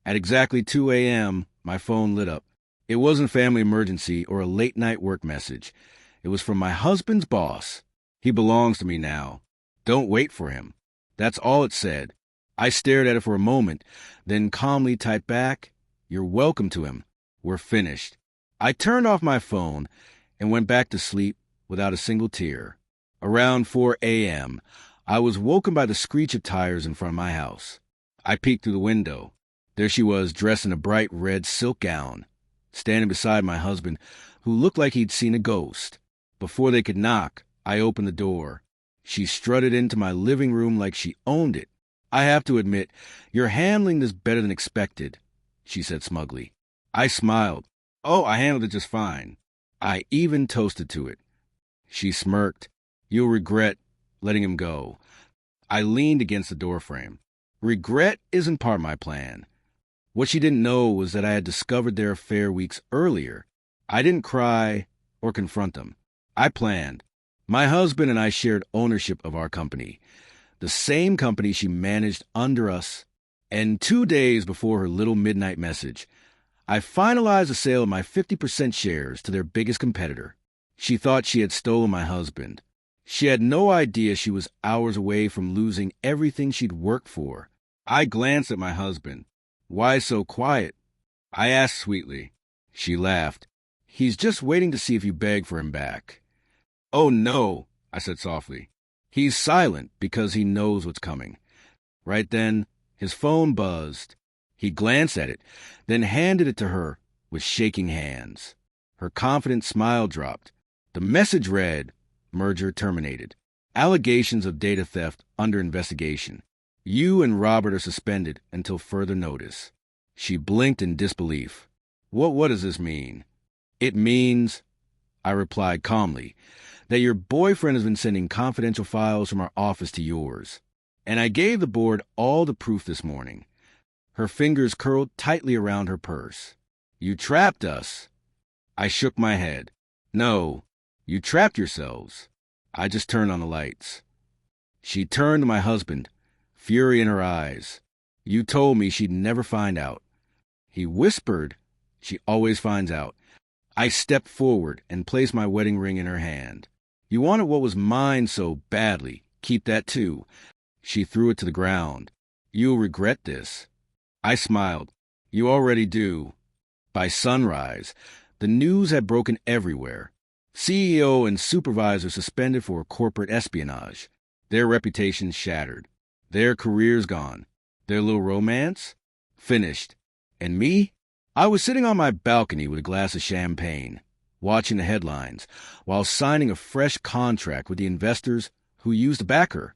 At exactly 2 a.m., my phone lit up. It wasn't a family emergency or a late-night work message. It was from my husband's boss. He belongs to me now. Don't wait for him. That's all it said. I stared at it for a moment, then calmly typed back, "You're welcome to him. We're finished." I turned off my phone and went back to sleep without a single tear. Around 4 a.m., I was woken by the screech of tires in front of my house. I peeked through the window. There she was, dressed in a bright red silk gown, standing beside my husband, who looked like he'd seen a ghost. Before they could knock, I opened the door. She strutted into my living room like she owned it. "I have to admit, you're handling this better than expected," she said smugly. I smiled. "Oh, I handled it just fine. I even toasted to it." She smirked. "You'll regret letting him go." I leaned against the doorframe. Regret isn't part of my plan. What she didn't know was that I had discovered their affair weeks earlier. I didn't cry or confront them. I planned. My husband and I shared ownership of our company, the same company she managed under us. And 2 days before her little midnight message, I finalized the sale of my 50% shares to their biggest competitor. She thought she had stolen my husband. She had no idea she was hours away from losing everything she'd worked for. I glanced at my husband. "Why so quiet?" I asked sweetly. She laughed. "He's just waiting to see if you beg for him back." "Oh, no," I said softly. "He's silent because he knows what's coming." Right then, his phone buzzed. He glanced at it, then handed it to her with shaking hands. Her confident smile dropped. The message read, "Merger terminated. Allegations of data theft under investigation. You and Robert are suspended until further notice." She blinked in disbelief. What does this mean?" "It means," I replied calmly, "that your boyfriend has been sending confidential files from our office to yours. And I gave the board all the proof this morning." Her fingers curled tightly around her purse. "You trapped us." I shook my head. "No, you trapped yourselves." I just turned on the lights. She turned to my husband, fury in her eyes. "You told me she'd never find out." He whispered, "She always finds out." I stepped forward and placed my wedding ring in her hand. "You wanted what was mine so badly. Keep that too." She threw it to the ground. "You'll regret this." I smiled. "You already do." By sunrise, the news had broken everywhere. CEO and supervisor suspended for corporate espionage. Their reputations shattered. Their careers gone. Their little romance? Finished. And me? I was sitting on my balcony with a glass of champagne, watching the headlines, while signing a fresh contract with the investors who used to back her.